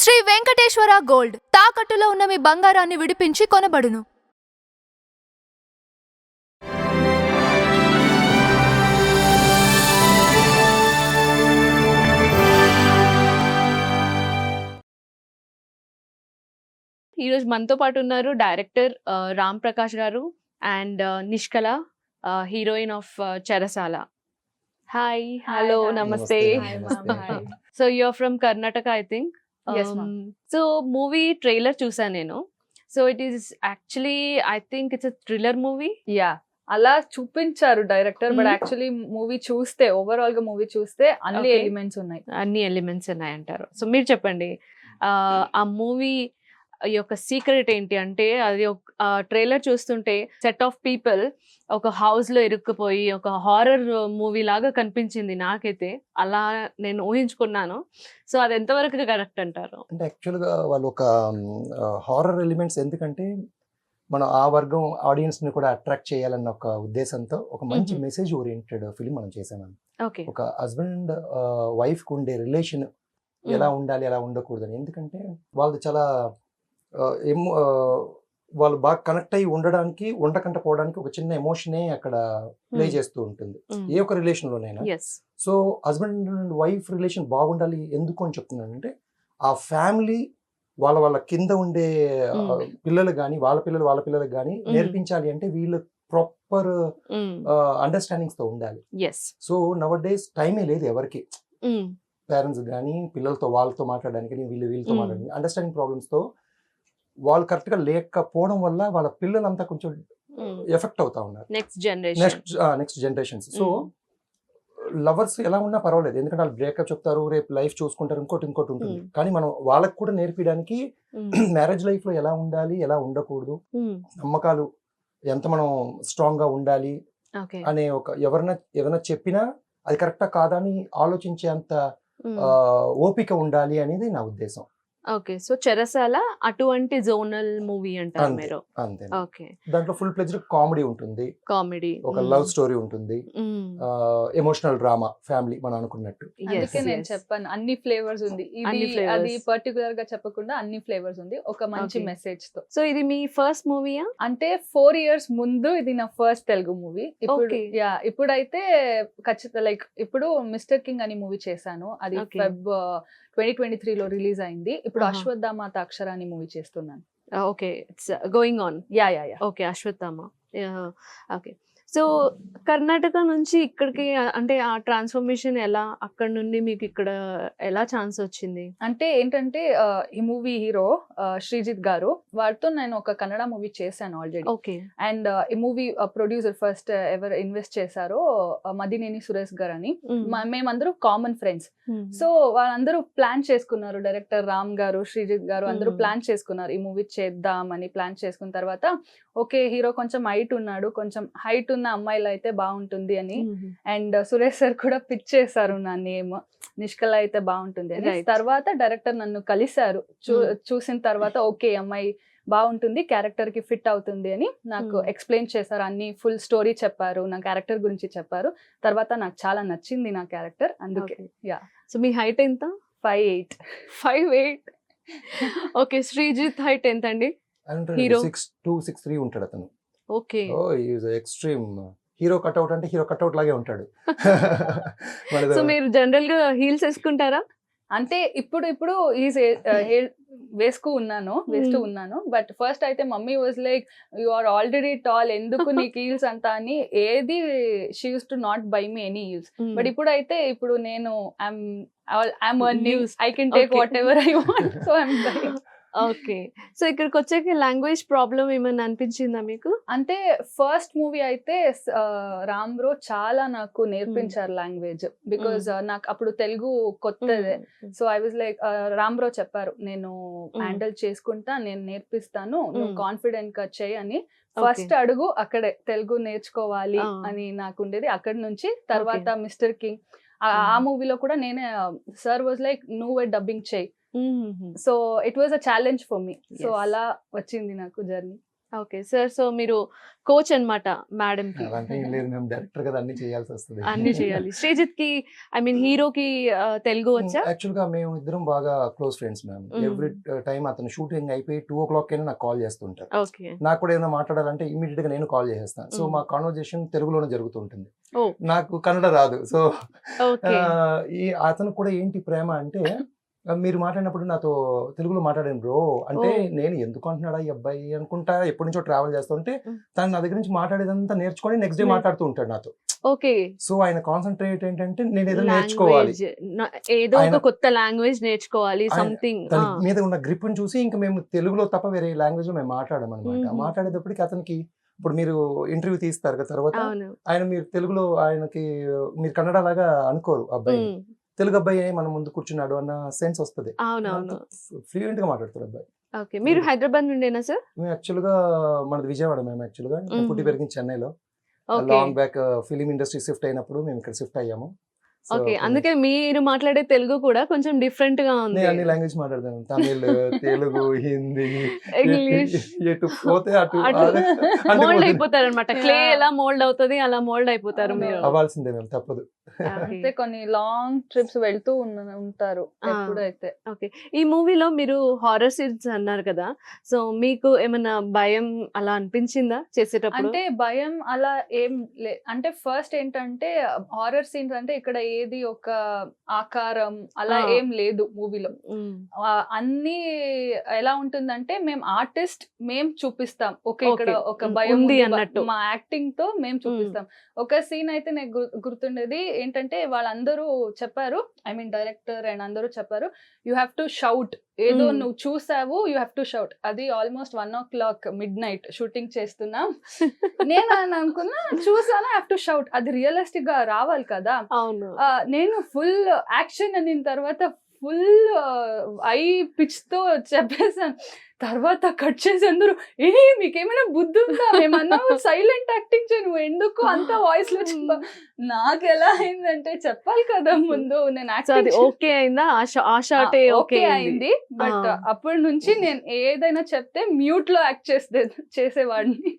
Shri Venkateswara gold తాకట్టులో ఉన్న మీ బంగారాన్ని విడిపించి కొనబడును. ఈరోజు మనతో పాటు ఉన్నారు డైరెక్టర్ రామ్ ప్రకాష్ గారు and Nishkala heroine of Cherasala. Hi, hello, నమస్తే. So you are from Karnataka, I think. So movie trailer చూసాను నేను. So it is actually, I think it's thriller movie. Yeah, అలా చూపించారు డైరెక్టర్, బట్ యాక్చువల్లీ మూవీ చూస్తే, ఓవరాల్ గా మూవీ చూస్తే అన్ని Okay. ఎలిమెంట్స్ ఉన్నాయి. అన్ని ఎలిమెంట్స్ ఉన్నాయంటారు. సో మీరు చెప్పండి, ఆ మూవీ యొక్క సీక్రెట్ ఏంటి? అంటే అది ఒక ట్రైలర్ చూస్తుంటే సెట్ ఆఫ్ పీపుల్ ఒక హౌస్ లో ఇరుక్కుపోయి ఒక హారర్ మూవీ లాగా కనిపించింది నాకైతే. అలా నేను ఊహించుకున్నాను. సో అది ఎంతవరకు కరెక్ట్ అంటారు? అంటే యాక్చువల్గా వాళ్ళు ఒక హారర్ ఎలిమెంట్స్, ఎందుకంటే మనం ఆ వర్గం ఆడియన్స్ని కూడా అట్రాక్ట్ చేయాలన్న ఒక ఉద్దేశంతో ఒక మంచి మెసేజ్ ఓరియంటెడ్ ఫిలిం మనం చేసామని. ఓకే. ఒక హస్బెండ్ వైఫ్కి ఉండే రిలేషన్ ఎలా ఉండాలి, ఎలా ఉండకూడదని. ఎందుకంటే వాళ్ళు చాలా వాళ్ళు బాగా కనెక్ట్ అయ్యి ఉండడానికి, ఉండకుండా పోవడానికి ఒక చిన్న ఎమోషనే అక్కడ ప్లే చేస్తూ ఉంటుంది ఏ ఒక రిలేషన్లోనైనా. So husband and wife relation బాగుండాలి ఎందుకు అని చెప్తున్నానంటే, ఆ ఫ్యామిలీ వాళ్ళ కింద ఉండే పిల్లలు కానీ, వాళ్ళ పిల్లలకు కానీ నేర్పించాలి అంటే వీళ్ళు ప్రాపర్ అండర్స్టాండింగ్స్ తో ఉండాలి. సో నవ్ డేస్ టైమే లేదు ఎవరికి, పేరెంట్స్ కానీ పిల్లలతో వాళ్ళతో మాట్లాడడానికి, వీళ్ళతో మాట్లాడడానికి అండర్స్టాండింగ్ ప్రాబ్లమ్స్ తో వాళ్ళు కరెక్ట్ గా లేకపోవడం వల్ల వాళ్ళ పిల్లలంతా కొంచెం ఎఫెక్ట్ అవుతా ఉన్నారు, నెక్స్ట్ జనరేషన్స్. సో లవర్స్ ఎలా ఉన్నా పర్వాలేదు, ఎందుకంటే వాళ్ళు బ్రేకప్ చెప్తారు, రేపు లైఫ్ చూసుకుంటారు, ఇంకోటి ఉంటుంది. కానీ మనం వాళ్ళకి కూడా నేర్పించడానికి మ్యారేజ్ లైఫ్ లో ఎలా ఉండాలి, ఎలా ఉండకూడదు, నమ్మకాలు ఎంత మనం స్ట్రాంగ్ గా ఉండాలి అనే ఒక ఎవరైనా చెప్పినా అది కరెక్టా కాదా అని ఆలోచించేంత ఓపిక ఉండాలి అనేది నా ఉద్దేశం. ఓకే. సో చెరసాల అటువంటి జోనల్ మూవీ అంటారు మీరు? అంతే. ఓకే. దాంట్లో ఫుల్ ప్లెజ్డ్ కామెడీ ఉంటుంది, కామెడీ, ఒక లవ్ స్టోరీ ఉంటుంది, ఎమోషనల్ డ్రామా, ఫ్యామిలీ మనం అనుకున్నట్టు. అందుకే నేను చెప్పాను అన్ని ఫ్లేవర్స్ ఉంది. ఇది అది పర్టికులర్ గా చెప్పకుండా అన్ని ఫ్లేవర్స్ ఉంది, ఒక మంచి మెసేజ్ తో. సో ఇది మీ ఫస్ట్ మూవీయా? అంటే 4 years ముందు ఇది నా ఫస్ట్ తెలుగు మూవీ. ఇప్పుడైతే ఖచ్చితంగా లైక్ ఇప్పుడు మిస్టర్ కింగ్ అని మూవీ చేశాను, అది ఫెబ్ 2023 లో రిలీజ్ అయింది. ఇప్పుడు అశ్వత్థామ అక్షర అని మూవీ చేస్తున్నాను. Okay, it's going on. Yeah. Okay, Ashwatthama. Okay. So Karnataka నుంచి ఇక్కడికి, అంటే ఆ ట్రాన్స్ఫర్మేషన్ ఎలా, అక్కడ నుండి మీకు ఇక్కడ ఎలా ఛాన్స్ వచ్చింది? అంటే ఏంటంటే ఈ మూవీ హీరో శ్రీజిత్ గారు, వారితో నేను ఒక కన్నడ మూవీ చేశాను ఆల్రెడీ. ఓకే. అండ్ ఈ మూవీ ప్రొడ్యూసర్ ఫస్ట్ ఎవరు ఇన్వెస్ట్ చేశారో మదినేని సురేష్ గారు అని. మేమందరూ కామన్ ఫ్రెండ్స్. సో వాళ్ళందరూ ప్లాన్ చేసుకున్నారు, డైరెక్టర్ రామ్ గారు, శ్రీజిత్ గారు అందరూ ప్లాన్ చేసుకున్నారు ఈ మూవీ చేద్దామని. ప్లాన్ చేసుకున్న తర్వాత ఓకే, హీరో కొంచెం హైట్ ఉన్నాడు, కొంచెం హైట్ ఉన్న అమ్మాయిలు అయితే బాగుంటుంది అని. అండ్ సురేష్ సార్ కూడా పిచ్ చేశారు నా నేమ్, నిష్కల అయితే బాగుంటుంది అని. తర్వాత డైరెక్టర్ నన్ను కలిశారు, చూసిన తర్వాత ఓకే అమ్మాయి బాగుంటుంది, క్యారెక్టర్ కి ఫిట్ అవుతుంది అని నాకు ఎక్స్ప్లెయిన్ చేశారు, అన్ని ఫుల్ స్టోరీ చెప్పారు, నా క్యారెక్టర్ గురించి చెప్పారు. తర్వాత నాకు చాలా నచ్చింది నా క్యారెక్టర్, అందుకే. యా. సో మీ హైట్ ఎంత? 5'8". 5'8". ఓకే. శ్రీజిత్ హైట్ ఎంత అండి? హీరో 6'2", 6'3 ఉంటాడు అతను. ఓకే. ఎక్స్ట్రీమ్ హీరో కట్అవుట్, అంటే హీరో కట్అవుట్ లాగే ఉంటాడు. సో మీరు జనరల్ గా హీల్స్ వేసుకుంటారా? అంటే ఇప్పుడు వేస్తూ ఉన్నాను, బట్ ఫస్ట్ అయితే mummy was like you are already tall, ఎందుకు నీకు హీల్స్ అంతా అని. ఏది she uses to not buy me any heels. But ఇప్పుడు నేను I'm earning, I can take whatever I want, so I'm buying. Okay. So ఇక్కడికి వచ్చాక లాంగ్వేజ్ ప్రాబ్లం ఏమైనా అనిపించిందా మీకు? అంటే ఫస్ట్ మూవీ అయితే రామ్ బ్రో చాలా నాకు నేర్పించారు లాంగ్వేజ్, బికాజ్ నాకు అప్పుడు తెలుగు కొత్తదే. So I was like, Ram bro చెప్పారు నేను హ్యాండిల్ చేసుకుంటా, నేను నేర్పిస్తాను, నువ్వు కాన్ఫిడెంట్ గా చేయి అని. ఫస్ట్ అడుగు అక్కడే తెలుగు నేర్చుకోవాలి అని నాకు ఉండేది. అక్కడి నుంచి తర్వాత మిస్టర్ కింగ్, ఆ మూవీలో కూడా నేనే, సార్ వాజ్ లైక్ నువ్వే డబ్బింగ్ చేయి. So it was a challenge for me. So అలా వచ్చింది నాకు జర్నీ. ఓకే సార్, సో మీరు కోచ్ అన్నమాట మేడం కి. అలాంటి ఏం లేదు మ్యామ్, డైరెక్టర్ కదా అన్ని చేయాల్సి వస్తుంది. అన్ని చేయాలి. శ్రీజిత్ కి ఐ మీన్ హీరోకి తెలుగు వచ్చా? యాక్చువల్ గా మేము ఇద్దరం బాగా close friends ma'am. Every time అతను షూటింగ్ అయిపోయి 2 o'clock అయినా నాకు కాల్ చేస్తుంటారు. ఓకే. నాకు కూడా ఏమైనా మాట్లాడాలంటే ఇమీడియట్ గా నేను కాల్ చేసేస్తాను. సో మా కాన్వర్జేషన్ తెలుగులోనే జరుగుతుంటుంది. ఓ. నాకు కన్నడ రాదు. So okay. ఈ అతను కూడా ఏంటి ప్రేమ అంటే మీరు మాట్లాడినప్పుడు నాతో తెలుగులో మాట్లాడాను బ్రో అంటే నేను ఎందుకు అంటున్నాడా ఈ అబ్బాయి అనుకుంటా ఎప్పటి నుంచో ట్రావెల్ చేస్తుంటే తను నా దగ్గర నుంచి మాట్లాడేదంతా నేర్చుకొని నెక్స్ట్ డే మాట్లాడుతూ ఉంటాడు నాతో. ఓకే. సో ఆయన కాన్సన్ట్రేట్ ఏంటంటే నేను ఏదో నేర్చుకోవాలి, ఏదో ఒక కొత్త లాంగ్వేజ్ నేర్చుకోవాలి సంథింగ్. తన మీద ఉన్న గ్రిప్ ని చూసి ఇంకా మేము తెలుగులో తప్ప వేరే లాంగ్వేజ్ లో మేము మాట్లాడమన్నమాట. మాట్లాడేటప్పటికి అతనికి ఇప్పుడు మీరు ఇంటర్వ్యూ తీస్తారు కదా తర్వాత ఆయన మీరు తెలుగులో ఆయనకి మీరు కన్నడ లాగా అనుకోరు అబ్బాయి, తెలుగు అబ్బాయి మన ముందు కూర్చున్నాడు అన్న సెన్స్ వస్తుంది. అవునవును. ఫ్లూయెంట్ గా మాట్లాడతాడు అబ్బాయి. ఓకే. మీరు హైదరాబాద్ నుండేనా సార్? మేము యాక్చువల్ గా మనది విజయవాడ. మేము యాక్చువల్ గా పుట్టి పెరిగింది చెన్నైలో. Okay. Long back film industry shift అయినప్పుడు మేము ఇక్కడ షిఫ్ట్ అయ్యాము. ఓకే. అందుకే మీరు మాట్లాడే తెలుగు కూడా కొంచెం డిఫరెంట్ గా ఉంది. నేను అన్ని లాంగ్వేజ్ మాట్లాడతాను, తమిళ్, తెలుగు, హిందీ, ఇంగ్లీష్. ఎటు పోతే అటు మోల్డ్ అయిపోతారు అనమాట. క్లే ఎలా మోల్డ్ అవుతుంది అలా మోల్డ్ అయిపోతారు మీరు. అవ్వాల్సిందే మేము, తప్పదు. అంటే కొన్ని లాంగ్ ట్రిప్స్ వెళ్తూ ఉంటారు ఎప్పుడైతే. ఓకే. ఈ మూవీలో మీరు హారర్ సీన్స్ అన్నారు కదా, సో మీకు ఏమైనా భయం అలా అనిపించిందా చేసేటప్పుడు? అంటే భయం అలా ఏం అంటే ఫస్ట్ ఏంటంటే హారర్ సీన్స్ అంటే ఇక్కడ ఏది ఒక ఆకారం అలా ఏం లేదు మూవీలో. అన్ని ఎలా ఉంటుందంటే మేము ఆర్టిస్ట్ మేము చూపిస్తాం. ఓకే ఇక్కడ ఒక భయం ఉంది అన్నట్టు మా యాక్టింగ్ తో మేము చూపిస్తాం. ఒక సీన్ అయితే నాకు గుర్తుండేది ఏంటంటే వాళ్ళందరూ చెప్పారు, ఐ మీన్ డైరెక్టర్ అండ్ అందరూ చెప్పారు, యూ హ్యావ్ టు షౌట్. ఏదో నువ్వు చూసావు, యూ హ్యావ్ టు షౌట్. అది ఆల్మోస్ట్ 1 o'clock midnight షూటింగ్ చేస్తున్నాం. నేను అనుకున్నా చూసాను, హ్యావ్ టు షౌట్. అది రియలిస్టిక్ గా రావాలి కదా. అవును. నేను ఫుల్ యాక్షన్ అనిన తర్వాత ఫుల్ ఐ పిచ్ తో చెప్పేసాను. తర్వాత కట్ చేసి అందరూ మీకేమైనా బుద్ధి ఉందా, మేమన్నా సైలెంట్ యాక్టింగ్ చేయి, నువ్వు ఎందుకు అంత వాయిస్ లో చెప్పా. నాకు ఎలా అయిందంటే చెప్పాలి కదా ముందు నేను యాక్టింగ్. ఓకే అయిందా? ఆ షాట్ ఓకే అయింది. బట్ అప్పటి నుంచి నేను ఏదైనా చెప్తే మ్యూట్ లో యాక్ట్ చేసేవాడిని.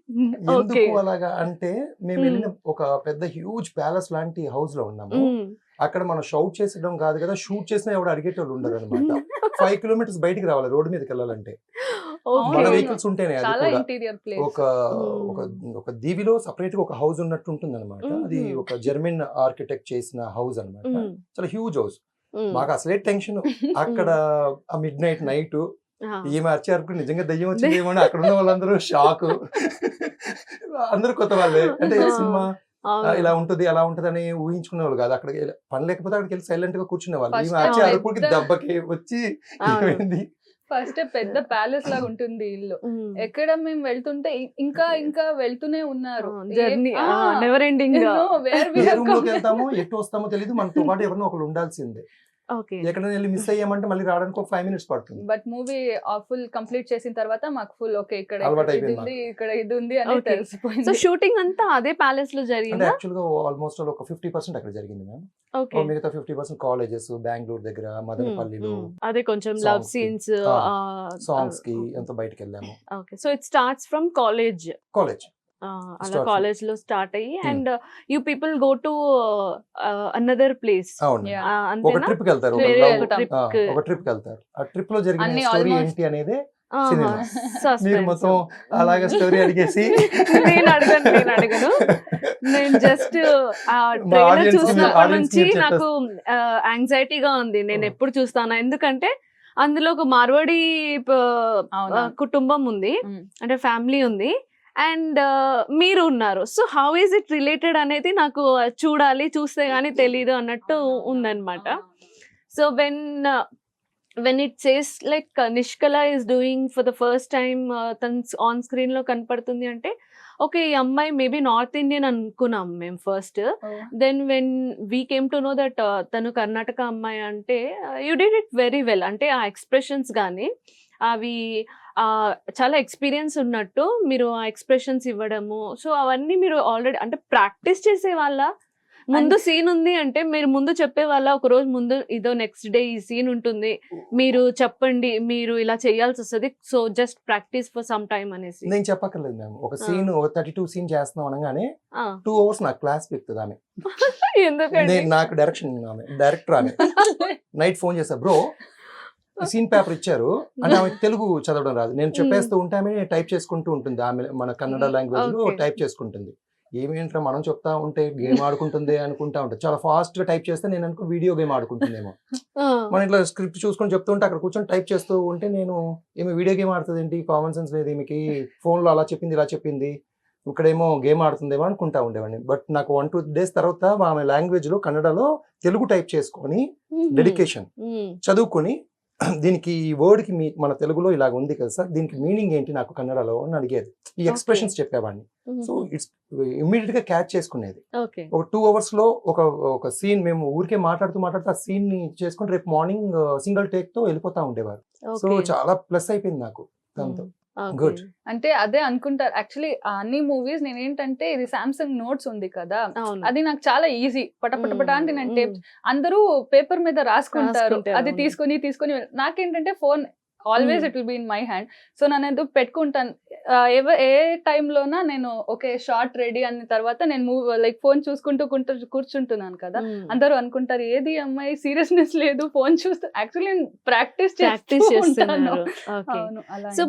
ఎందుకు అలాగా అంటే మేము వెళ్ళిన ఒక పెద్ద హ్యూజ్ ప్యాలెస్ లాంటి హౌస్ లో ఉన్నాము. అక్కడ మనం షౌట్ చేసడం కాదు కదా, షూట్ చేసినా ఎవరు అడిగేటోళ్ళు ఉండరు అనమాట. 5 kilometers బయటికి రావాలి రోడ్డు మీదకి వెళ్ళాలంటే. మన వెహికల్స్ ఉంటేనే అది కూడా ఒక దీవిలో సపరేట్ గా ఒక హౌస్ ఉన్నట్టు ఉంటుంది అనమాట. అది ఒక జర్మన్ ఆర్కిటెక్ట్ చేసిన హౌస్ అనమాట. చాలా హ్యూజ్ హౌస్. మాకు అసలే టెన్షన్ అక్కడ ఆ midnight నైట్ ఏమి అరిచారు, నిజంగా దయ్యం వచ్చిందేమో అని అక్కడ ఉన్న వాళ్ళందరూ షాక్. అందరూ కొత్త వాళ్ళే, అంటే సినిమా ఇలా ఉంటది అలా ఉంటది అని ఊహించుకునే వాళ్ళు కాదు. అక్కడికి పని లేకపోతే అక్కడికి వెళ్ళి సైలెంట్ గా కూర్చునే వాళ్ళు. ఈమె వచ్చి అరుపుకి దెబ్బకి వచ్చి ఫస్ట్ పెద్ద ప్యాలెస్ లాగా ఉంటుంది ఇల్లు. ఎక్కడ మేము వెళ్తుంటే ఇంకా ఇంకా వెళ్తూనే ఉన్నారు. Never ending. వెళ్తామో ఎటు వస్తామో తెలియదు, మనతో పాటు ఎవరినో ఒకరు ఉండాల్సిందే. ఎక్కడైనా వెళ్ళి మిస్ అయ్యామంటే మళ్ళీ రావడానికి ఒక 5 minutes పడుతుంది. బట్ మూవీ ఫుల్ కంప్లీట్ చేసిన తర్వాత మాకు ఫుల్ ఓకే ఇక్కడ ఇది ఉంది అని తెలిసిపోయింది. సో షూటింగ్ అంతా అదే ప్యాలెస్ లో జరిగింది. యాక్చువల్ గా ఆల్మోస్ట్ ఒక 50% అక్కడ జరిగింది మ్యామ్. మిగతా 50% కాలేజెస్ బెంగళూరు దగ్గర, మదనపల్లిలో. అదే కొంచెం లవ్ సీన్స్, సాంగ్స్ కి ఎంత బయటకు వెళ్ళాము. Okay. So it starts from college. అలా కాలేజ్ లో స్టార్ట్ అయ్యి and you people go to another place. ఒక ట్రిప్ కి వెళ్తారు, ఒక ట్రిప్ కి వెళ్తారు. ఆ ట్రిప్ లో జరిగిన స్టోరీ ఏంటి అనేది మీరు మొత్తం అలాగే స్టోరీ అడిగేసి నేను అడగను. నేను జస్ట్ ఆ ట్రైలర్ చూసినప్పటి నుంచి నాకు యాంగ్జైటీగా ఉంది. నేను ఎప్పుడు చూస్తానా, ఎందుకంటే అందులో ఒక మార్వాడి కుటుంబం ఉంది, అంటే ఫ్యామిలీ ఉంది, అండ్ మీరు ఉన్నారు. So how is it related అనేది నాకు చూడాలి, చూస్తే గానీ తెలీదు అన్నట్టు ఉందన్నమాట. So when it says like Nishkala is doing for the first time తను ఆన్ స్క్రీన్ లో కనపడుతుంది అంటే ఓకే ఈ అమ్మాయి మేబీ నార్త్ ఇండియన్ అనుకున్నాం మేము ఫస్ట్. Then when we came to know that తను కర్ణాటక అమ్మాయి అంటే you did it very well. అంటే ఆ ఎక్స్ప్రెషన్స్ కానీ అవి చాలా ఎక్స్పీరియన్స్ ఉన్నట్టు మీరు ఆ ఎక్స్ప్రెషన్స్ ఇవ్వడము, సో అవన్నీ మీరు ఆల్రెడీ అంటే ప్రాక్టీస్ చేసే వాళ్ళ ముందు సీన్ ఉంది అంటే మీరు ముందు చెప్పే వాళ్ళ ఒక రోజు ముందు ఇదో నెక్స్ట్ డే ఈ సీన్ ఉంటుంది, మీరు చెప్పండి, మీరు ఇలా చేయాల్సి వస్తుంది, so just practice for some time అనేసి. నేను చెప్పక్కర్లేదు మ్యామ్. ఒక సీన్ 32 సీన్ చేస్తున్నాం అనగానే ఆ. 2 hours నాకు క్లాస్ పెడుతుంది ఆమె. ఎందుకండి? నాకు డైరెక్షన్ ఆమె, డైరెక్టర్ ఆమె. నైట్ ఫోన్ చేశా, బ్రో సీన్ పేపర్ ఇచ్చారు అంటే ఆమె తెలుగు చదవడం రాదు, నేను చెప్పేస్తూ ఉంటే ఆమె టైప్ చేసుకుంటూ ఉంటుంది, ఆమె మన కన్నడ లాంగ్వేజ్ లో Okay. టైప్ చేసుకుంటుంది. ఏమేంట్రా మనం చెప్తా ఉంటే గేమ్ ఆడుకుంటుంది అనుకుంటా ఉంటుంది, చాలా ఫాస్ట్ గా టైప్ చేస్తే నేను అనుకో వీడియో గేమ్ ఆడుకుంటుందేమో. మన ఇట్లా స్క్రిప్ట్ చూసుకొని చెప్తూ ఉంటే అక్కడ కూర్చొని టైప్ చేస్తూ ఉంటే నేను ఏమి వీడియో గేమ్ ఆడుతుంది ఏంటి, కామన్ సెన్స్ లేదు ఈమెకి, ఫోన్ లో అలా చెప్పింది ఇలా చెప్పింది, ఇక్కడేమో గేమ్ ఆడుతుందేమో అనుకుంటా ఉండేవాడిని. బట్ నాకు 1-2 days తర్వాత ఆమె లాంగ్వేజ్ లో కన్నడలో తెలుగు టైప్ చేసుకొని డెడికేషన్ చదువుకొని దీనికి ఈ వర్డ్ కి మన తెలుగులో ఇలాగ ఉంది కదా సార్, దీనికి మీనింగ్ ఏంటి నాకు కన్నడలో అని అడిగేది, ఈ ఎక్స్ప్రెషన్స్ చెప్పేవాడిని. సో ఇట్స్ ఇమ్మీడియట్ గా క్యాచ్ చేసుకునేది. ఓకే. ఒక 2 hours లో ఒక సీన్ మేము ఊరికే మాట్లాడుతూ ఆ సీన్ ని చేసుకుని రేపు మార్నింగ్ సింగిల్ టేక్ తో వెళ్ళిపోతా ఉండేవారు. సో చాలా ప్లస్ అయిపోయింది నాకు దాంతో. Good. అంటే అదే అనుకుంటారు యాక్చువల్లీ అన్ని మూవీస్. నేను ఏంటంటే ఇది సామ్సంగ్ నోట్స్ ఉంది కదా, అది నాకు చాలా ఈజీ, పటపట అంటే నేను టేప్, అందరూ పేపర్ మీద రాసుకుంటారు, అది తీసుకొని నాకేంటంటే phone always it will be in my hand. So నేను ఎందుకు పెట్టుకుంటాను, ఏ టైంలోనా నేను ఓకే షార్ట్ రెడీ అన్న తర్వాత నేను లైక్ ఫోన్ చూసుకుంటూ కూర్చుంటున్నాను కదా, అందరూ అనుకుంటారు ఏది అమ్మాయి సీరియస్నెస్ లేదు ఫోన్ చూస్తూ. యాక్చువల్లీ నేను ప్రాక్టీస్ చేస్తున్నాను. సో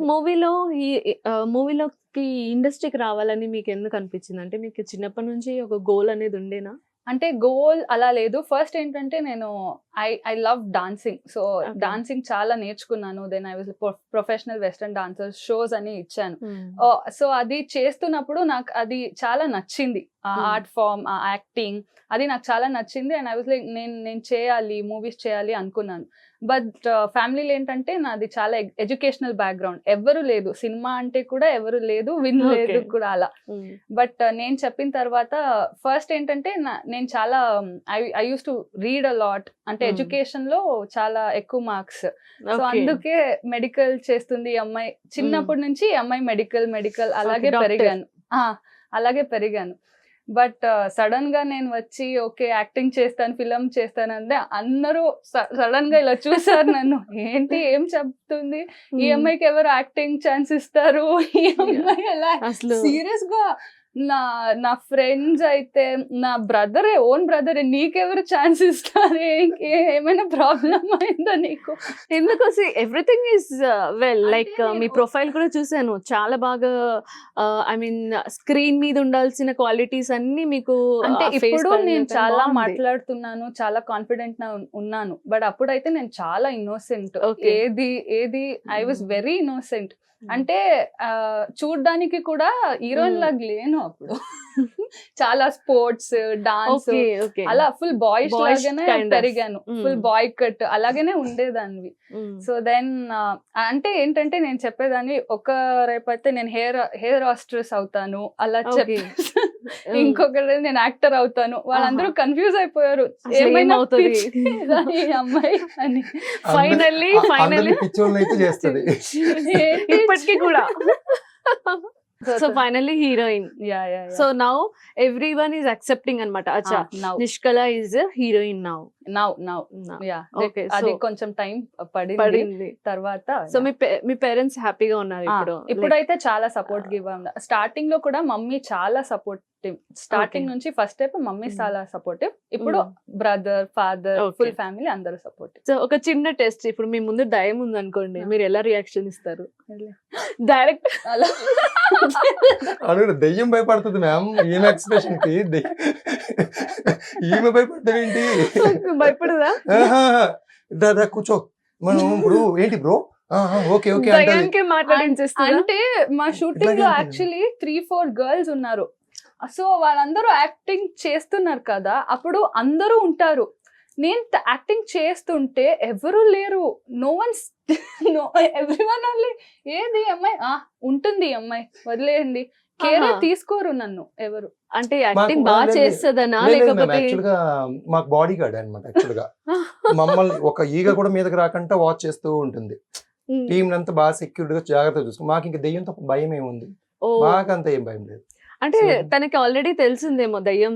మూవీలోకి ఇండస్ట్రీకి రావాలని మీకు ఎందుకు అనిపించింది? అంటే మీకు చిన్నప్పటి నుంచి ఒక గోల్ అనేది ఉండేనా? అంటే గోల్ అలా లేదు. ఫస్ట్ ఏంటంటే నేను I love dancing. So dancing చాలా నేర్చుకున్నాను. Then I was professional western dancer shows అని ఇచ్చాను. సో అది చేస్తున్నప్పుడు నాకు అది చాలా నచ్చింది, ఆ ఆర్ట్ ఫామ్, ఆ యాక్టింగ్, అది నాకు చాలా నచ్చింది. అండ్ ఐ వాజ్ లైక్ నేను చేయాలి, మూవీస్ చేయాలి అనుకున్నాను. బట్ ఫ్యామిలీలో ఏంటంటే నాది చాలా ఎడ్యుకేషనల్ బ్యాక్గ్రౌండ్, ఎవరు లేదు సినిమా అంటే కూడా ఎవరు లేదు, వినలేదు కూడా అలా. బట్ నేను చెప్పిన తర్వాత ఫస్ట్ ఏంటంటే నేను చాలా I use to read a lot, అంటే ఎడ్యుకేషన్ లో చాలా ఎక్కువ మార్క్స్. సో అందుకే మెడికల్ చేస్తుంది ఈ అమ్మాయి, చిన్నప్పటి నుంచి ఈ అమ్మాయి మెడికల్ అలాగే పెరిగాను. బట్ సడన్ గా నేను వచ్చి ఓకే యాక్టింగ్ చేస్తాను, ఫిలం చేస్తాను అంటే అందరూ సడన్ గా ఇలా చూసారు నన్ను, ఏంటి ఏం చెప్తుంది ఈ అమ్మాయికి, ఎవరు యాక్టింగ్ ఛాన్స్ ఇస్తారు, ఈ అమ్మాయి ఎలా సీరియస్ గా. నా ఫ్రెండ్స్ అయితే నా ఓన్ బ్రదరే నీకెవరు ఛాన్స్ ఇస్తారు, ఏమైనా ప్రాబ్లం అయిందా నీకు? ఎందుకు everything is well, like me profile కూడా చూసాను, చాలా బాగా ఐ మీన్ స్క్రీన్ మీద ఉండాల్సిన క్వాలిటీస్ అన్ని మీకు. అంటే ఇప్పుడు నేను చాలా మాట్లాడుతున్నాను, చాలా కాన్ఫిడెంట్ ఉన్నాను, బట్ అప్పుడైతే నేను చాలా ఇన్నోసెంట్. ఏది ఐ వాజ్ వెరీ ఇన్నోసెంట్. అంటే చూడ్డానికి కూడా హీరోయిన్ లాగా లేను అప్పుడు. చాలా స్పోర్ట్స్, డాన్స్ అలా ఫుల్ బాయ్స్ లాగానే పెరిగాను, ఫుల్ బాయ్ కట్ అలాగనే ఉండేదాన్ని. సో దెన్ అంటే ఏంటంటే నేను చెప్పేదాన్ని, ఒక రేపైతే నేను హెయిర్ హాస్టెస్ అవుతాను అలా చెప్పి, ఇంకొకటి నేను యాక్టర్ అవుతాను. వాళ్ళందరూ కన్ఫ్యూజ్ అయిపోయారు, ఏమైనా అమ్మాయి అని. ఫైనల్లీ ఇప్పటికీ కూడా. So finally heroine. So now everyone is accepting అన్నమాట. అచ్చా, నిష్కల ఈజ్ హీరోయిన్ నౌ. అది కొంచెం టైం పడింది తర్వాత. సో మీ పేరెంట్స్ హ్యాపీగా ఉన్నారు ఇప్పుడు? ఇప్పుడైతే చాలా సపోర్ట్ గివ్. స్టార్టింగ్ లో కూడా మమ్మీ చాలా సపోర్టివ్, స్టార్టింగ్ నుంచి ఫస్ట్ టైప్ మమ్మీ చాలా సపోర్టివ్, ఇప్పుడు బ్రదర్, ఫాదర్, ఫుల్ ఫ్యామిలీ అందరూ సపోర్టివ్. సో ఒక చిన్న టెస్ట్, ఇప్పుడు మీ ముందు దయ్యం ఉంది అనుకోండి, మీరు ఎలా రియాక్షన్ ఇస్తారు? డైరెక్ట్ అలా దెయ్యం భయపడుతుంది మ్యామ్, ఈమె ఎక్స్ప్రెషన్ కి ఈమె భయపడతాం ఏంటి? భయపడదా? దాదా కూర్చో, మనం ఇప్పుడు ఏంటి బ్రో ఓకే ఓకే అంటే మా షూటింగ్ లో యాక్చువల్లీ 3-4 గర్ల్స్ ఉన్నారు. సో వాళ్ళందరూ యాక్టింగ్ చేస్తున్నారు కదా, అప్పుడు అందరూ ఉంటారు. నేను యాక్టింగ్ చేస్తుంటే ఎవరు లేరు, నో వన్స్, ఎవ్రీవన్ ఓన్లీ ఏది అమ్మాయి ఉంటుంది, అమ్మాయి వదిలేయండి, కేరే తీసుకోరు నన్ను ఎవరు. అంటే యాక్టింగ్ బాగా చేస్తుందనా లేకపోతే? మాకు బాడీ గార్డ్ అనమాట యాక్చువల్ గా. మమ్మల్ని ఒక ఈగ కూడా మీదకి రాకుండా వాచ్ చేస్తూ ఉంటుంది. టీం అంతా బాగా సెక్యూర్డ్ గా జాగ్రత్తగా చూసుకో. మాకు ఇంకా దెయ్యంతో భయం ఏముంది, మాకు అంత ఏం భయం లేదు. అంటే So- తనకి ఆల్రెడీ తెలిసిందేమో దయ్యం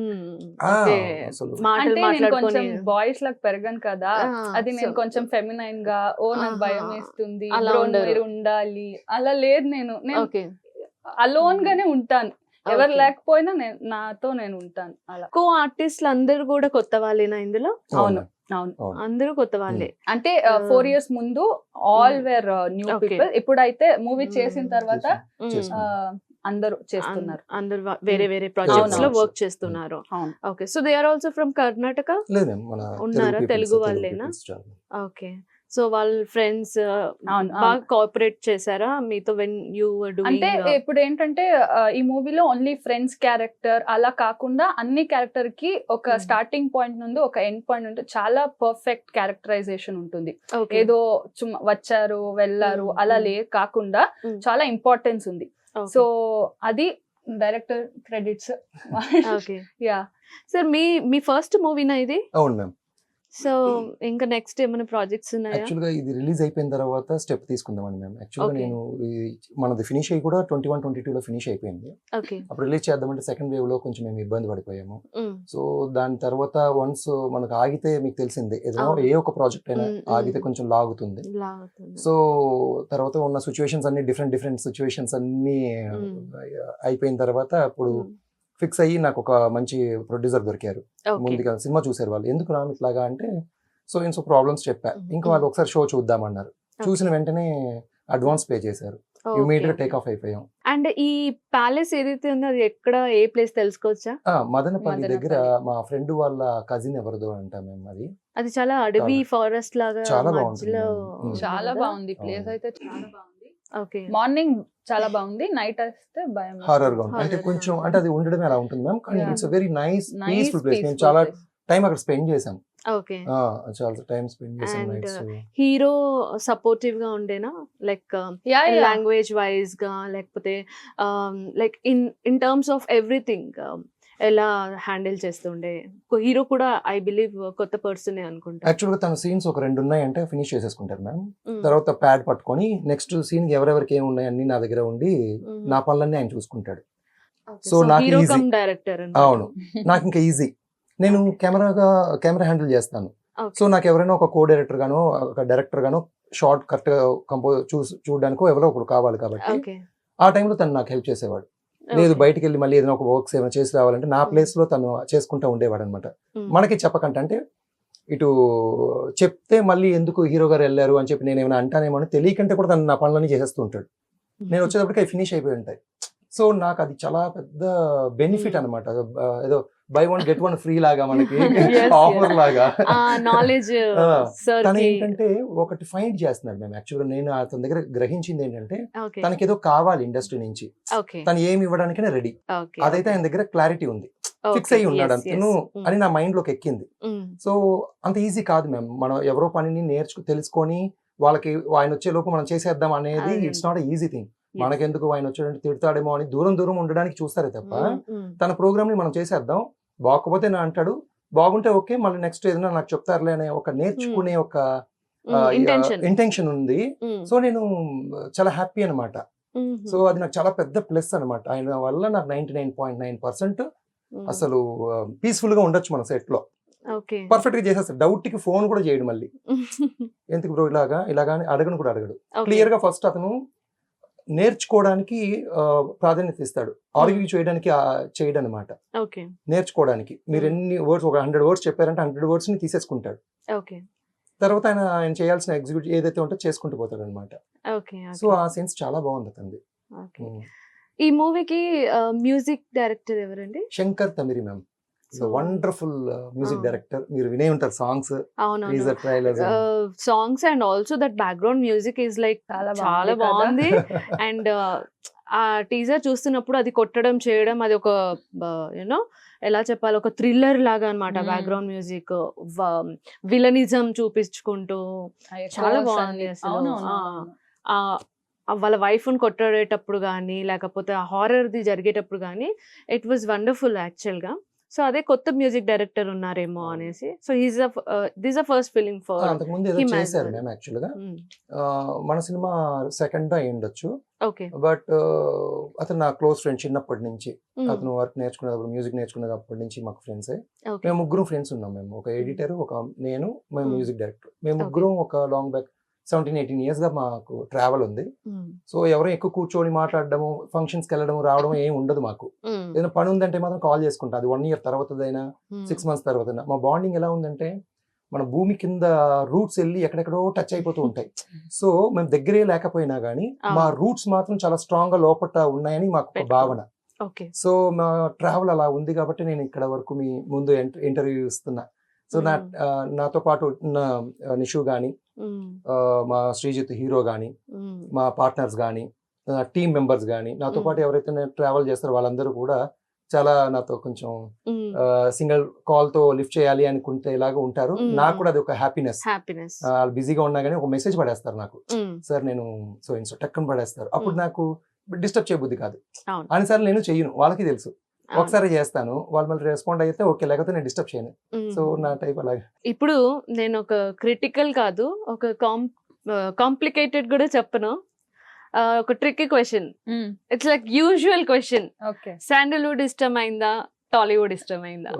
ఓకే, అసలు మాటలు అంటే నేను కొంచెం మాట్లాడుకొని బాయ్స్ లాగా పెరగాను కదా, అది నేను కొంచెం ఫెమినైన్ గా నాకు భయం వేస్తుంది, అలా bro, ఉండరు. మీరు ఉండాలి అలా లేదు. నేను ఓకే, అలోన్ గానే ఉంటాను, ఎవరు లేకపోయినా నాతో నేను ఉంటాను అలా. కో ఆర్టిస్టులు అందరూ కూడా కొత్త వాళ్ళేనా ఇందులో? అవును అవును. అందరూ కొత్త వాళ్ళే. అంటే 4 years ముందు all were new Okay. People, ఇప్పుడైతే మూవీ చేసిన తర్వాత చేశాను. అందరూ చేస్తున్నారు. అందరు వేరే వేరే ప్రాజెక్ట్స్ లో అవును. వర్క్ చేస్తున్నారు. అవును. Okay, so they are also from Karnataka. లేదు ma'am, మన ఉన్నారా? peoples, తెలుగు వాళ్ళేనా? peoples చాలా. ఓకే, సో వాళ్ళ ఫ్రెండ్స్ అవును. బాగా కోఆపరేట్ చేశారా మీతో వెన్ యూ వర్ అంటే డూయింగ్? ఇప్పుడు ఏంటంటే ఈ మూవీలో ఓన్లీ ఫ్రెండ్స్ క్యారెక్టర్ అలా కాకుండా అన్ని క్యారెక్టర్ కి ఒక స్టార్టింగ్ పాయింట్ నుండి ఒక ఎండ్ పాయింట్ నుండి చాలా పర్ఫెక్ట్ క్యారెక్టరైజేషన్ ఉంటుంది. ఏదో వచ్చారు వెళ్ళారు అలా కాకుండా చాలా ఇంపార్టెన్స్ ఉంది. సో అది director credits. Okay, yeah. Sir మీ ఫస్ట్ మూవీనా ఇది? అవును మ్యామ్. సో ఇంకా నెక్స్ట్ ఏమైనా ప్రాజెక్ట్స్ ఉన్నాయా? యాక్చువల్గా ఇది రిలీజ్ అయిపోయిన తర్వాత స్టెప్ తీసుకుందామని మ్యామ్. యాక్చువల్గా Okay. నేను మనది ఫినిష్ అయ్యి కూడా 21-22 లో ఫినిష్ అయిపోయింది. ఓకే, అప్పుడు రిలీజ్ చేద్దామంటే సెకండ్ వేవ్ లో కొంచెం మేము ఇబ్బంది పడిపోయాము. సో దాని తర్వాత వన్స్ మనకు ఆగితే మీకు తెలిసిందే, ఏదైనా అవును. ఏ ఒక ప్రాజెక్ట్ అయినా ఆగితే కొంచెం లాగుతుంది. సో తర్వాత ఉన్న సిచ్యువేషన్స్ అన్ని డిఫరెంట్ సిచ్యువేషన్స్ అన్ని అయిపోయిన తర్వాత అప్పుడు ఫిక్స్ అయ్యి నాకు ఒక మంచి ప్రొడ్యూసర్ దొరికారు. ముందుగా సినిమా చూసారు వాళ్ళు, ఎందుకు రామ్ ఇట్లాగా అంటే సో ప్రాబ్లమ్స్ చెప్పా. ఇంకా వాళ్ళు ఒకసారి షో చూద్దామన్నారు. చూసిన వెంటనే అడ్వాన్స్ పే చేశారు. ఇమీడియట్ గా టేక్ ఆఫ్ అయిపోయాం. అండ్ ఈ ప్యాలెస్ ఏదైతే ఉందో అది ఎక్కడ, ఏ ప్లేస్ తెలుసుకోవచ్చా? మదనపల్లి దగ్గర మా ఫ్రెండ్ వాళ్ళ కజిన్ ఎవరిదో అంట మేము. అది చాలా అడవి ఫారెస్ట్ లాగా చాలా బాగుంటుంది. మధ్యలో చాలా ఉంటుందా? బాగుంది ప్లేస్ అయితే, చాలా బాగుంది. ఓకే, మార్నింగ్ చాలా బాగుంది, నైట్ వస్తే భయం. హారర్ గా ఉంటుంది. అంటే Horror. కొంచెం అంటే అది ఉండడమే అలా ఉంటుంది మ్యామ్. కానీ Yeah. It's very nice Nice, peaceful place. మేము peaceful చాలా place. టైం అక్కడ స్పెండ్ చేసాం. ఓకే. చాలా టైం స్పెండ్ చేసాం. And, నైట్స్ హీరో సపోర్టివ్ గా ఉండేనా? Like Yeah, yeah. Language wise గా, లేకపోతే like in terms of everything ఎలా హ్యాండిల్ చేస్తుండే? హీరో కూడా ఐ బిలీవ్ కొత్త పర్సనే అనుకుంటా. యాక్చువల్ గా తన సీన్స్ ఒక 2 ఉన్నాయంటే ఫినిష్ చేసేసుకుంటారు మ్యామ్. Mm. తర్వాత ప్యాడ్ పట్టుకొని నెక్స్ట్ సీన్ ఎవరెవరికి ఏమి ఉన్నాయి అన్ని నా దగ్గర ఉండి నా పనులన్నీ ఆయన చూసుకుంటాడు. Okay. So, నాకు హీరో easy. Come director. అవును, నాకు ఇంకా ఈజీ. నేను కెమెరా హ్యాండిల్ చేస్తాను. సో నాకు ఎవరైనా ఒక కో డైరెక్టర్ గానో ఒక డైరెక్టర్ గానో షార్ట్ కరెక్ట్ గా చూడడానికో ఎవరో ఒకరు కావాలి కాబట్టి ఓకే, ఆ టైంలో తను నాకు హెల్ప్ చేసేవాడు. లేదు బయటికి వెళ్ళి మళ్ళీ ఏదైనా ఒక వర్క్స్ ఏమైనా చేసి రావాలంటే నా ప్లేస్ లో తను చేసుకుంటా ఉండేవాడు అనమాట. మనకి చెప్పకంటే, అంటే ఇటు చెప్తే మళ్ళీ ఎందుకు హీరో గారు వెళ్ళారు అని చెప్పి నేను ఏమైనా అంటానేమో అని తెలియకంటే కూడా తను నా పనులన్నీ చేసేస్తూ ఉంటాడు. నేను వచ్చేటప్పటికి అవి ఫినిష్ అయిపోయి ఉంటాయి. సో నాకు అది చాలా పెద్ద బెనిఫిట్ అనమాట. ఏదో బై 1 get 1 ఫ్రీ లాగా మనకి ఆఫర్ లాగా. నాలెడ్జ్ తను ఏంటంటే ఒకటి ఫైండ్ చేస్తున్నాడు మేము. యాక్చువల్గా నేను అతని దగ్గర గ్రహించింది ఏంటంటే ఓకే, తనకి ఏదో కావాలి ఇండస్ట్రీ నుంచి, ఓకే, తను ఏమి ఇవ్వడానికైనా రెడీ. ఓకే, అదైతే ఆయన దగ్గర క్లారిటీ ఉంది, ఫిక్స్ అయ్యి ఉన్నాడు అంతను అని నా మైండ్ లోకి ఎక్కింది. సో అంత ఈజీ కాదు మ్యామ్. మనం ఎవరో పనిని తెలుసుకొని వాళ్ళకి ఆయన వచ్చే లోపు మనం చేసేద్దాం అనేది ఇట్స్ నాట్ ఈజీ థింగ్. మనకెందుకు ఆయన వచ్చాడంటే తిడతాడేమో అని దూరం ఉండడానికి చూస్తారే తప్ప తన ప్రోగ్రామ్ ని మనం చేసేద్దాం, బాగోకపోతే నా అంటాడు, బాగుంటే ఓకే, మళ్ళీ నెక్స్ట్ ఏదైనా నాకు చెప్తారులే అనే ఒక నేర్చుకునే ఒక ఇంటెన్షన్ ఉంది. సో నేను చాలా హ్యాపీ అనమాట. సో అది నాకు చాలా పెద్ద ప్లస్ అనమాట. ఆయన వల్ల నాకు 99.9% అసలు పీస్ఫుల్ గా ఉండొచ్చు మన సెట్ లో. పర్ఫెక్ట్ గా చేసేస్తాడు. డౌట్ కి ఫోన్ కూడా చేయడు మళ్ళీ, ఎందుకు బ్రో ఇలాగా అడగను కూడా అడగడు. క్లియర్ గా ఫస్ట్ అతను నేర్చుకోవడానికి ప్రాధాన్యత ఇస్తాడు, ఆర్గ్యూ చేయడానికి చేయడం అనమాట. నేర్చుకోవడానికి మీరు ఎన్ని వర్డ్స్, ఒక 100 words చెప్పారంటే 100 words ని తీసేసుకుంటాడు. తర్వాత ఆయన చేయాల్సిన ఎగ్జిక్యూట్ ఏదైతే ఉంటో చేసుకుంటూ పోతాడు అనమాట. సో ఆ సెన్స్ చాలా బాగుంది అతనిది. ఈ మూవీకి మ్యూజిక్ డైరెక్టర్ ఎవరండి? Shankar Tamiri ma'am. Wonderful music director. మీరు వినే ఉంటారు songs, songs and also that background music is like చాలా బాగుంది. అండ్ ఆ టీజర్ చూస్తున్నప్పుడు అది కొట్టడం చేయడం, అది ఒక యూనో ఎలా చెప్పాలి, ఒక థ్రిల్లర్ లాగా అనమాట. బ్యాక్గ్రౌండ్ మ్యూజిక్ విలనిజం చూపించుకుంటూ చాలా బాగుంది అసలు. వాళ్ళ వైఫ్ ని కొట్టేటప్పుడు కానీ, లేకపోతే హారర్ది జరిగేటప్పుడు కానీ ఇట్ వాజ్ వండర్ఫుల్ యాక్చువల్ గా. సో అదే కొత్త మ్యూజిక్ డైరెక్టర్ ఉన్నారేమో అనేసి. So this a first film for అంతకు ముందు ఏదో him as చేశారు well. మేము యాక్చువల్ గా. మన సినిమా సెకండ్ అయి ఉండొచ్చు, ఓకే. బట్ అతను నా క్లోజ్ ఫ్రెండ్ చిన్నప్పటి నుంచి. అతను వర్క్ నేర్చుకునేటప్పుడు, మ్యూజిక్ నేర్చుకునేటప్పటి నుంచి మాకు ఫ్రెండ్సే. మేము ముగ్గురు ఫ్రెండ్స్ ఉన్నాం. మేము ఒక ఎడిటర్, ఒక నేను, మేము మ్యూజిక్ డైరెక్టర్. మేము ముగ్గురం ఒక లాంగ్ బ్యాక్ 17-18 years గా మాకు ట్రావెల్ ఉంది. సో ఎవరో ఎక్కువ కూర్చొని మాట్లాడడము, ఫంక్షన్స్ కి వెళ్ళడం రావడం ఏం ఉండదు మాకు. ఏదైనా పని ఉందంటే మాత్రం కాల్ చేసుకుంటా, అది 1 year తర్వాతదైనా 6 months తర్వాత. మా బాండింగ్ ఎలా ఉందంటే మన భూమి కింద రూట్స్ వెళ్ళి ఎక్కడెక్కడో టచ్ అయిపోతూ ఉంటాయి. సో మేము దగ్గరే లేకపోయినా గానీ మా రూట్స్ మాత్రం చాలా స్ట్రాంగ్ గా లోపల ఉన్నాయని మాకు ఒక భావన. ఓకే. సో మా ట్రావెల్ అలా ఉంది కాబట్టి నేను ఇక్కడ వరకు మీ ముందు ఇంటర్వ్యూ ఇస్తున్నా. సో నాతో పాటు ఉన్న నిషు గాని, మా శ్రీజిత్ హీరో గాని, మా పార్ట్నర్స్ గాని, టీమ్ మెంబర్స్ గాని, నాతో పాటు ఎవరైతే ట్రావెల్ చేస్తారో వాళ్ళందరూ కూడా చాలా నాతో కొంచెం సింగిల్ కాల్ తో లిఫ్ట్ చేయాలి అనుకుంటే ఇలాగా ఉంటారు. నాకు కూడా అది ఒక హ్యాపీనెస్. వాళ్ళు బిజీగా ఉన్నా గానీ ఒక మెసేజ్ పడేస్తారు నాకు, సార్ నేను సో ఇన్సో టక్కని పడేస్తారు. అప్పుడు నాకు డిస్టర్బ్ చేయబుద్ధి కాదు. అనిసార్లు నేను చెయ్యను, వాళ్ళకి తెలుసు. ఒకసారి చేస్తాను, వాళ్ళు మళ్ళీ రెస్పాండ్ అయితే ఓకే, లేకపోతే నేను డిస్టర్బ్ చేయను. సో నా టైప్ అలాగే. ఇప్పుడు నేను ఒక క్రిటికల్ కాదు, ఒక కాంప్లికేటెడ్ కూడా చెప్పను. ఒక tricky question. It's like usual question. Okay. Sandalwood ఇష్టమైందా, టాలీవుడ్ ఇష్టమైందా?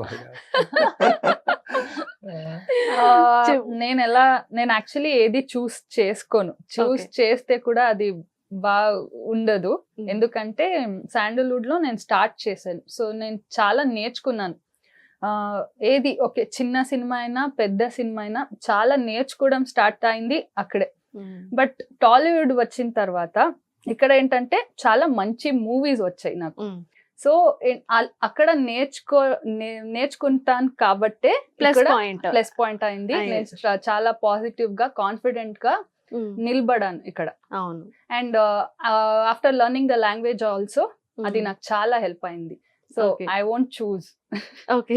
నేను యాక్చువల్లీ ఏది చూస్ చేసుకోను. చూస్ చేస్తే కూడా అది బాగా ఉండదు. ఎందుకంటే శాండల్వుడ్ లో నేను స్టార్ట్ చేశాను. సో నేను చాలా నేర్చుకున్నాను. ఏది ఓకే, చిన్న సినిమా అయినా పెద్ద సినిమా అయినా చాలా నేర్చుకోవడం స్టార్ట్ అయింది అక్కడే. బట్ టాలీవుడ్ వచ్చిన తర్వాత ఇక్కడ ఏంటంటే చాలా మంచి మూవీస్ వచ్చాయి నాకు. సో అక్కడ నేర్చుకుంటాను కాబట్టే ప్లస్ పాయింట్ అయింది. నేను చాలా పాజిటివ్ గా, కాన్ఫిడెంట్ గా నిలబడాను ఇక్కడ. అవును. And after learning the language also అది నాకు చాలా హెల్ప్ అయింది. So I won't choose. Okay,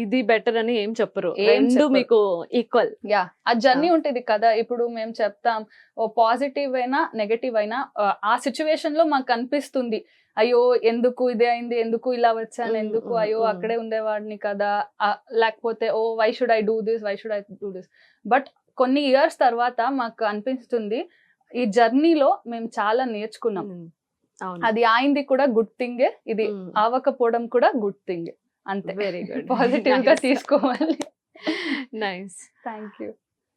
ఇది బెటర్ అని ఏం చెప్పరు, రెండు మీకు ఈక్వల్. యా, ఆ జర్నీ ఉంటుంది కదా. ఇప్పుడు మేము చెప్తాం ఓ పాజిటివ్ అయినా నెగటివ్ అయినా ఆ సిచ్యువేషన్ లో మాకు అనిపిస్తుంది, అయ్యో ఎందుకు ఇదే అయింది, ఎందుకు ఇలా వచ్చాను, ఎందుకు అయ్యో అక్కడే ఉండేవాడిని కదా, లేకపోతే oh why should I do this. But కొన్ని ఇయర్స్ తర్వాత మాకు అనిపిస్తుంది ఈ జర్నీలో మేము చాలా నేర్చుకున్నాం. అది అయింది కూడా గుడ్ థింగే, ఇది అవ్వకపోవడం కూడా గుడ్ థింగే. అంతే. Very good. పాజిటివ్ గా తీసుకోవాలి. నైస్. Thank you.